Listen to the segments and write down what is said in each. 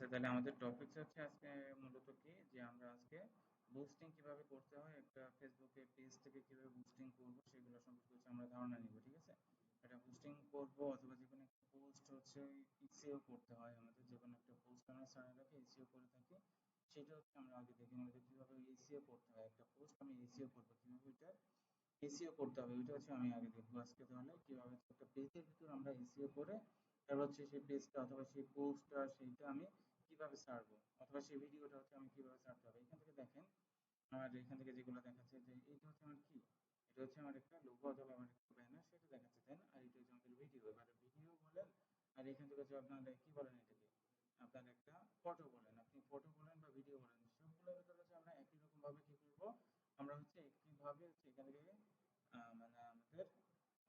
আচ্ছা, তাহলে আমাদের টপিকস হচ্ছে আজকে মূলত কি যে আমরা আজকে বুস্টিং কিভাবে করতে হয়, একটা ফেসবুকে পেজ থেকে কিভাবে বুস্টিং করব সেগুলো সম্পর্কে হচ্ছে আমরা ধারণা নিব। ঠিক আছে, এটা বুস্টিং করব অথবা যে কোনো একটা পোস্ট হচ্ছে এসইও করতে হয়, আমাদের যে কোনো একটা পোস্ট আমরা সারাটাকে এসইও করে থাকি, সেটা হচ্ছে আমরা আগে দেখে নেব যে কিভাবে এসইও করতে হয়। একটা পোস্ট আমি এসইও করব, কিভাবে এটা এসইও করতে হবে ওইটা হচ্ছে আমি আগে দেখবো আজকে। তাহলে কিভাবে একটা পেজের ভিতর আমরা এসইও করে তারপর হচ্ছে সেই পেজটা অথবা সেই পোস্টটা সেইটা আমি কিভাবে ছাড়বো, অথবা সেই ভিডিওটা হচ্ছে আমি কিভাবে ছাড়তে হবে। এখান থেকে দেখেন আমার এখান থেকে যেগুলো দেখাচ্ছে যে এইটা হচ্ছে আমার কি, এটা হচ্ছে আমার একটা লোগো অথবা আমার একটা ব্যানার, সেটা দেখাচ্ছে তাই না। আর এটা হচ্ছে আমাদের ভিডিও, এবারে ভিডিও বলেন আর এখান থেকে হচ্ছে আপনার কি বলেন এটাকে, আপনার একটা ফটো বলেন, আপনি ফটো বলেন বা ভিডিও বলেন, সবগুলোর ভিতরে হচ্ছে আমরা একই রকম ভাবে কি করবো, আমরা হচ্ছে একইভাবে হচ্ছে এখান থেকে মানে আমাদের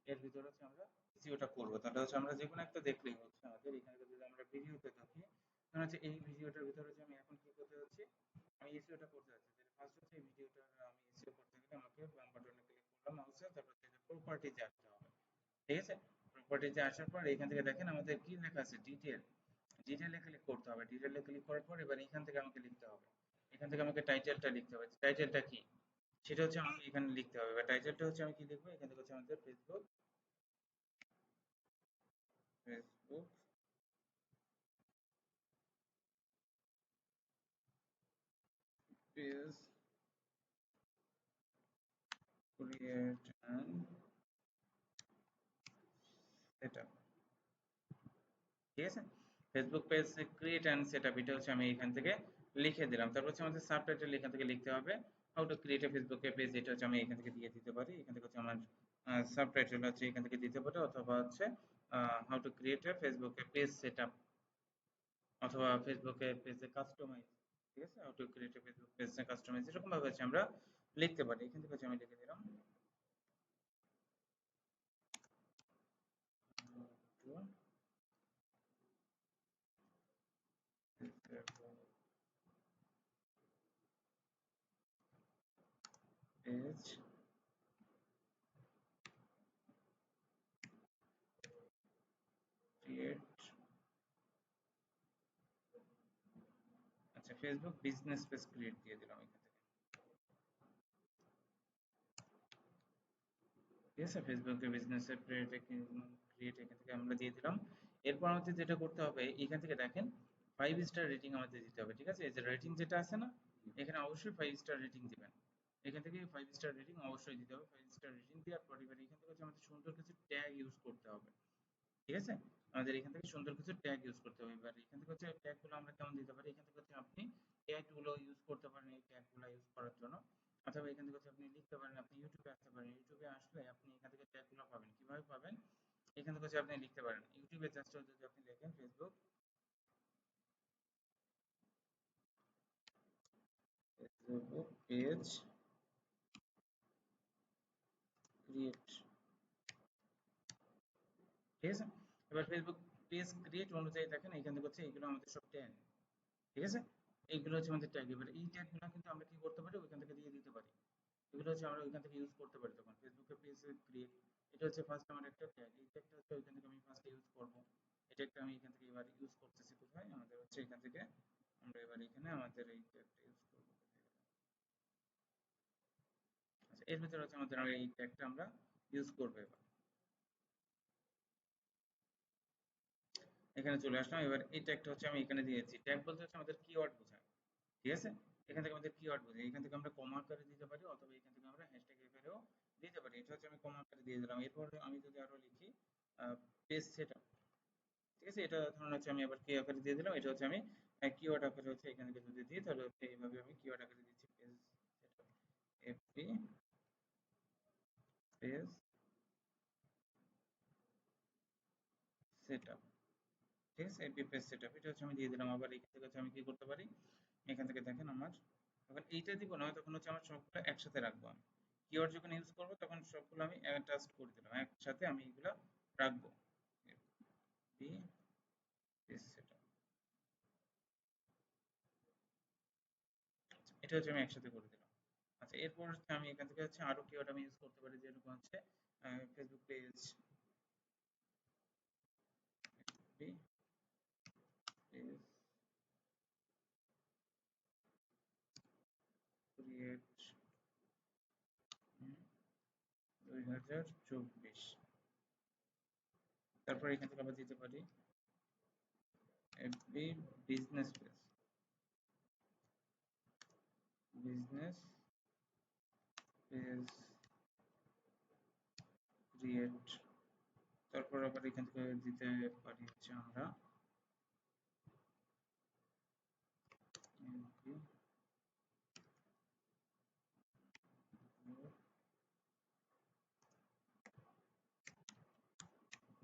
এর ভিতরে হচ্ছে আমরা ভিডিওটা করবো। তাহলে হচ্ছে আমরা যে কোনো একটা দেখলেই হচ্ছে আমাদের এখানে যদি আমরা ভিডিওতে থাকি, তাহলে হচ্ছে এই ভিডিওটার ভিতরে হচ্ছে আমি এখন কি করতে যাচ্ছি, আমি এসইওটা করতে যাচ্ছি। তাহলে ফার্স্ট হচ্ছে এই ভিডিওটা আমি এসইও করতে গেলে আমাকে বাম বাটনে ক্লিক করলাম মাউসে, তারপর থেকে প্রপার্টিজে আসতে হবে। ঠিক আছে, প্রপার্টিজে আসার পর এখান থেকে দেখেন আমাদের কি লেখা আছে, ডিটেল। ডিটেলে ক্লিক করতে হবে। ডিটেলে ক্লিক করার পর এবার এখান থেকে আমাকে লিখতে হবে, এখান থেকে আমাকে টাইটেলটা লিখতে হবে। টাইটেলটা কি সেটা হচ্ছে আমাকে এখানে লিখতে হবে। এবার টাইটেলটা হচ্ছে আমি কি লিখবো, এখান থেকে হচ্ছে আমাদের Facebook Facebook page create and setup. ঠিক আছে, Facebook page create and setup এটা হচ্ছে আমি এখান থেকে লিখে দিলাম। তারপর হচ্ছে আমাদের সাবটাইটেল এখান থেকে লিখতে হবে, how to create a Facebook page, এটা হচ্ছে আমি এখান থেকে দিয়ে দিতে পারি। এখান থেকে হচ্ছে আমার সাবটাইটেল হচ্ছে এখান থেকে দিতে পারি, অথবা হচ্ছে how to create a Facebook page setup, অথবা ফেসবুকে পেজে কাস্টমাইজ। ঠিক আছে, how to create a Facebook page customise, এরকম ভাবে হচ্ছে আমরা লিখতে পারি। এখান থেকে হচ্ছে আমি লিখে দিলাম পেজ ক্রিয়েট, আচ্ছা ফেসবুক বিজনেস পেজ ক্রিয়েট দিয়ে দিলাম এখান থেকে। ঠিক আছে, ফেসবুকে বিজনেস ক্রিয়েট এখান থেকে আমরা দিয়ে দিলাম। এরপর আমাদের যেটা করতে হবে, এখান থেকে দেখেন 5 স্টার রেটিং আমাদের দিতে হবে। ঠিক আছে, এই যে রেটিং যেটা আছে না, এখানে অবশ্যই 5 স্টার রেটিং দিবেন। এখান থেকে 5 স্টার রেটিং অবশ্যই দিতে হবে। 5 স্টার রেটিং দেওয়ার পর এবার এখান থেকে হচ্ছে আমাদের সুন্দর কিছু ট্যাগ ইউজ করতে হবে। ঠিক আছে, আমাদের এখান থেকে সুন্দর কিছু ট্যাগ ইউজ করতে হবে। এবার এখান থেকে হচ্ছে ট্যাগ গুলো আমরা কেমন দিতে পারি, এখান থেকে হচ্ছে আপনি ট্যাগ গুলো ইউজ করতে পারেন এই ট্যাগ গুলো ইউজ করার জন্য। অথবা এখান থেকে হচ্ছে আপনি লিখতে পারেন, আপনি ইউটিউবে আসতে পারেন, ইউটিউবে আসলে আপনি এখান থেকে ট্যাগ গুলো পাবেন। কিভাবে পাবেন, এখান থেকে হচ্ছে আপনি লিখতে পারেন ইউটিউবে জাস্ট যদি আপনি লেখেন ফেসবুক ফেসবুক পেজ ক্রিয়েট। ঠিক আছে, এবার ফেসবুক পেজ ক্রিয়েট অনুযায়ী দেখেন এখান থেকে হচ্ছে এগুলো আমাদের সব ট্যাগ। ঠিক আছে, এইগুলো হচ্ছে আমাদের ট্যাগ। এবার এই ট্যাগ গুলো কিন্তু আমরা কি করতে পারি, ওইখান থেকে দিয়ে দিতে পারি। এগুলো হচ্ছে আমরা ওইখান থেকে ইউজ করতে পারি। তখন ফেসবুকে পেজ ক্রিয়েট, এটা হচ্ছে ফার্স্ট আমার একটা ট্যাগ, এই ট্যাগটা হচ্ছে ওইখান থেকে আমি ফার্স্ট ইউজ করব। এই ট্যাগটা আমি এখান থেকে এবার ইউজ করতেছি কোথায়, আমাদের হচ্ছে এখান থেকে আমরা এবার এখানে আমাদের এই ট্যাগটা ইউজ করব। আচ্ছা, এর ভিতরে হচ্ছে আমাদের এই ট্যাগটা আমরা ইউজ করব। এবার এখানে চলে আসলাম। এবার এই ট্যাগটা হচ্ছে আমি এখানে দিয়েছি। ট্যাগ বলতে হচ্ছে আমাদের কিওয়ার্ড বোঝায়। ঠিক আছে, এখান থেকে আমাদের কিওয়ার্ড বোঝায়। এখান থেকে আমরা কমা আকারে দিতে পারি, অথবা এখান থেকে আমরা হ্যাশট্যাগ আকারেও দিতে পারি। এটা হচ্ছে আমি কমা আকারে দিয়ে দিলাম। এরপর আমি যদি আরো লিখি পেজ সেটআপ। ঠিক আছে, এটা ধরুন হচ্ছে আমি আবার কি আকারে দিয়ে দিলাম, এটা হচ্ছে আমি কিওয়ার্ড আকারে হচ্ছে এখান থেকে যদি দিই, তাহলে হচ্ছে এইভাবে আমি কিওয়ার্ড আকারে দিচ্ছি page setup, FP page setup. ঠিক আছে, এফপি পেজ সেটআপ এটা হচ্ছে আমি দিয়ে দিলাম। আবার এখান থেকে হচ্ছে আমি কি করতে পারি, এখান থেকে দেখেন আমার যখন এইটা দিব না, তখন হচ্ছে আমার সবগুলো একসাথে রাখবো। আমি কিওয়ার্ড যখন ইউজ করবো তখন সবগুলো আমি অ্যাটাচ করে দিলাম, একসাথে আমি এগুলো রাখবো। এফপি পেজ সেটআপ, এটা হচ্ছে আমি একসাথে করে দিলাম। আচ্ছা, এরপর হচ্ছে আমি এখান থেকে হচ্ছে আরো কিওয়ার্ড আমি ইউজ করতে পারি, যেরকম হচ্ছে ফেসবুক পেজ পেজ 2024। তারপর এখান থেকে আবার দিতে পারি FB business page, business page create. তারপর আবার এখান থেকে দিতে পারি হচ্ছে আমরা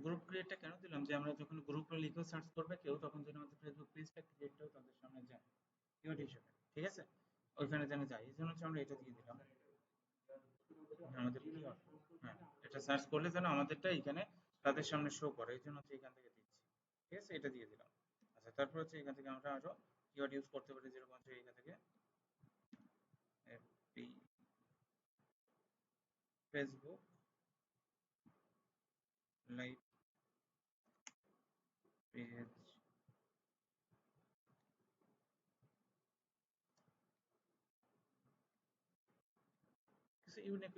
গ্রুপ ক্রিয়েটটা কেন দিলাম, যে আমরা যখন গ্রুপে লিখে সার্চ করবে কেউ, তখন যেন আমাদের ফেসবুক পেজটা ক্রিয়েট হয় তাদের সামনে যায় কিওয়ার্ড হিসেবে, ঠিক আছে, ওইখানে যেন যায়, এই জন্য হচ্ছে আমরা এটা দিয়ে দিলাম আমাদের কিওয়ার্ড। হ্যাঁ, এটা সার্চ করলে যেন আমাদেরটা এখানে তাদের সামনে শো করে, এই জন্য হচ্ছে এখান থেকে দিচ্ছি, ঠিক আছে, এটা দিয়ে দিলাম। আচ্ছা, তারপর হচ্ছে এখান থেকে আমরা আরো কিওয়ার্ড ইউজ করতে পারি, যেরকম হচ্ছে এখান থেকে ফেসবুক লাইভ পেজ, কিছু ইউনিক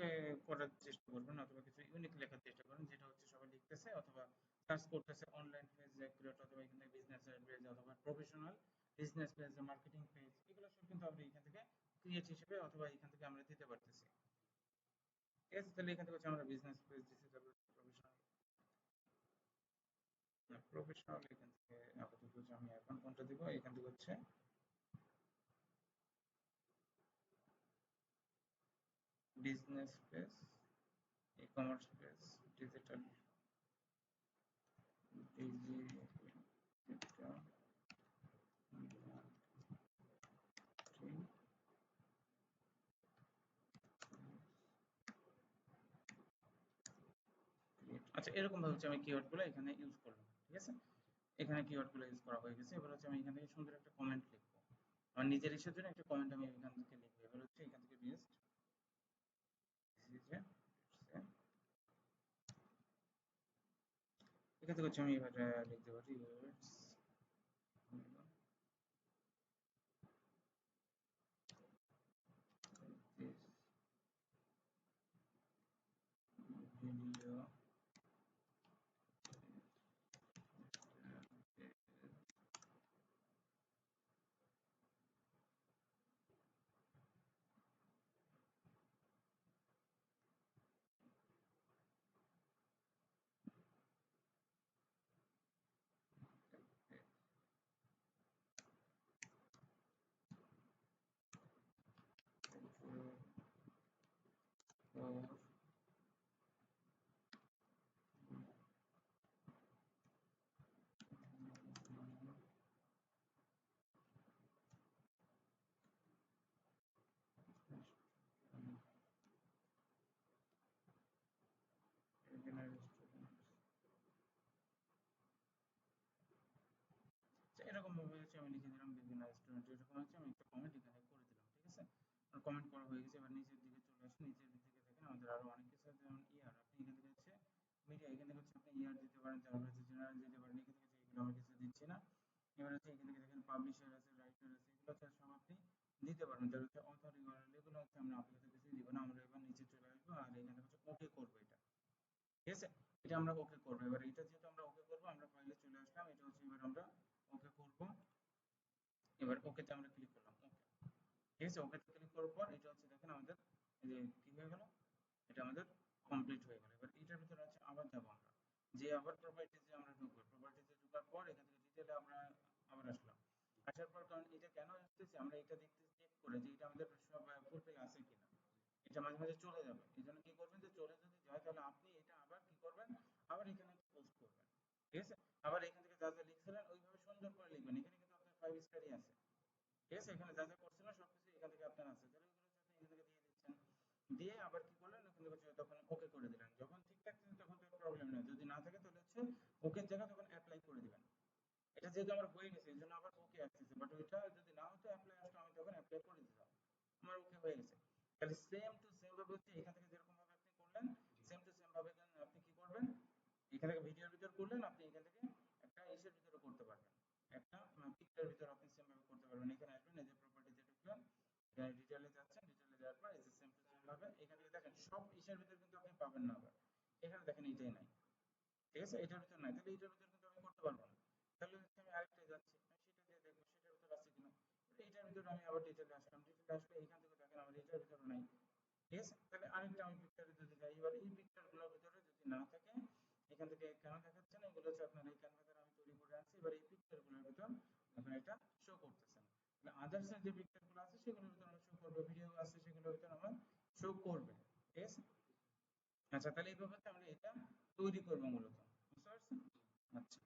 করার চেষ্টা করবেন, অথবা কিছু ইউনিক লেখার চেষ্টা করবেন, যেটা হচ্ছে সবাই লিখতেছে অথবা সার্চ করতেছে অনলাইন পেজ ক্রিয়েট, অথবা এখানে বিজনেস পেজ অথবা professional business page, marketing page, এগুলো সব কিন্তু আমরা এখান থেকে ক্রিয়েট হিসেবে অথবা এখান থেকে আমরা দিতে পারতেছি, ঠিক আছে। তাহলে এখান থেকে হচ্ছে আমরা বিজনেস পেজ দিচ্ছি, তারপর প্রফেশনাল, প্রফেশনাল এখান থেকে আপাতত হচ্ছে আমি এখন কোনটা দিব, এখান থেকে হচ্ছে business page, e commerce page, digital, digital marketing. আচ্ছা, এরকম ভাবে হচ্ছে আমি কিওয়ার্ড গুলো এখানে ইউজ করলাম, ঠিক আছে, এখানে কিওয়ার্ড গুলো ইউজ করা হয়ে গেছে। এবার হচ্ছে আমি এখান থেকে সুন্দর একটা কমেন্ট লিখবো, আমার নিজের ইচ্ছার জন্য একটা কমেন্ট আমি এখান থেকে লিখবো। এবার হচ্ছে এখান থেকে বেস্ট এখান থেকে হচ্ছে আমি এবার লিখতে পারি ভিডিও এরকম ভাবে হচ্ছে আমি লিখে দিলাম বিভিন্ন স্টুডেন্ট, এরকম হচ্ছে আমি একটা কমেন্ট এখানে করে দিলাম, ঠিক আছে, কমেন্ট করা হয়ে গেছে। এবার নিচের দিকে চলে আসি, নিচের দিকে দেখেন আমাদের আরো অনেক কিছু আছে, যেমন ইয়ার, আপনি এখান থেকে হচ্ছে মিডিয়া, এখান থেকে হচ্ছে আপনি ইয়ার দিতে পারেন, তারপর হচ্ছে জেনারেল দিতে পারেন, এখান থেকে এগুলো আমি কিছু দিচ্ছি না। এবার হচ্ছে এখান থেকে দেখেন পাবলিশার আছে, রাইটার আছে, এগুলো হচ্ছে সব আপনি দিতে পারবেন, তাহলে হচ্ছে অথর ইউআরএল, এগুলো হচ্ছে আমরা আপাতত কিছু দিব না। আমরা এবার নিচে চলে আসবো আর এখানে হচ্ছে ওকে করবো এটা, ঠিক আছে, এটা আমরা ওকে করবো। এবার এটা যেহেতু আমরা ওকে করবো, আমরা ফাইলে চলে আসলাম, এটা হচ্ছে এবার আমরা ওকে করবো। এবার ওকেতে আমরা ক্লিক করলাম, ওকে, ঠিক আছে, ওকেতে ক্লিক করার পর এটা হচ্ছে দেখেন আমাদের এই যে কি হয়ে গেল, এটা আমাদের কমপ্লিট হয়ে গেল। এবার এটার ভিতরে আছে আবার যাবো আমরা, যে আবার প্রপার্টিজে আমরা ঢুকবো, প্রপার্টিজে ঢোকার পর এখান থেকে ডিটেইলে আমরা আবার আসলাম, আসার পর কারণ এটা কেন আসতেছে, আমরা এটা দেখতে চেক করে যে এটা আমাদের সব ফুলফিল আছে কিনা, এটা মাঝে মাঝে চলে যাবে, এই জন্য কি করবেন, যে চলে যদি যায় তাহলে আপনি এটা আবার কি করবেন, আবার এখানে পোস্ট করবেন, ঠিক আছে, আবার এখান থেকে যা যা লিখছিলেন ওইভাবে সুন্দর করে লিখবেন, এখানে কিন্তু আপনার 5 স্টারই আছে, ঠিক আছে, এখানে যা যা করছিলেন সবকিছু এখান থেকে আপনার আছে, তাহলে ওইগুলো হচ্ছে আপনি এখান থেকে দিয়ে দিচ্ছেন, দিয়ে আবার কি করলেন, ওখান থেকে হচ্ছে তখন ওকে করে দিলেন, যখন ঠিক থাকতেছে তখন তো প্রবলেম নেই, যদি না থাকে তাহলে হচ্ছে ওকে জায়গা তখন অ্যাপ্লাই করে দিবেন। এটা যেহেতু আমার হয়ে গেছে এই জন্য আবার ওকে আসতেছে, বাট ওইটা যদি না হতো অ্যাপ্লাই আসতো, আমি তখন অ্যাপ্লাই করে দিতাম, আমার ওকে হয়ে গেছে। তাহলে সেম টু সেম ভাবে হচ্ছে এখান থেকে যেরকম ভাবে আপনি করলেন, সেম টু সেম ভাবে আপনি কি করবেন, এখান থেকে ভিডিওর ভিতর করলেন, আপনি এখান থেকে একটা ইসের ভিতরে করতে পারবেন, একটা পিকচার ভিতর আপনি সেম ভাবে করতে পারবেন। এখানে আসবেন, এই যে প্রপার্টিতে ঢুকলেন, এখানে ডিটেইলে যাচ্ছেন, ডিটেইলে যাওয়ার পর এই যে সেম টু সেম ভাবে এখান থেকে দেখেন সব ইসের ভিতর কিন্তু আপনি পাবেন না আবার, এখানে দেখেন এইটাই নাই, ঠিক আছে, এটার ভিতর নাই, তাহলে এটার ভিতর কিন্তু আমি করতে পারবো না। তাহলে হচ্ছে আমি আরেকটা যাচ্ছি, আমি সেটা দিয়ে দেখবো সেটার ভিতর আছে কিনা। এইটার ভিতরে আমি আবার ডিটেলে আসলাম, ডিটেলে আসলে এখান থেকে দেখেন আমার এটার ভিতরে নাই, ঠিক আছে। তাহলে আরেকটা আমি পিকচারে যদি যাই, এবার এই পিকচার গুলোর ভিতরে যদি না থাকে, এখান থেকে কেন দেখাচ্ছে না, এগুলো হচ্ছে আপনার এই ক্যানভা দ্বারা আমি তৈরি করে আনছি। এবার এই পিকচার গুলোর ভিতর আপনার এটা শো করতেছে না। তাহলে আদার্স যে পিকচার গুলো আছে সেগুলোর ভিতর আমার শো করবে, ভিডিও আছে সেগুলোর ভিতর আমার শো করবে, ঠিক আছে। আচ্ছা, তাহলে এইভাবে আমরা এটা তৈরি করবো মূলত, বুঝতে পারছেন? আচ্ছা।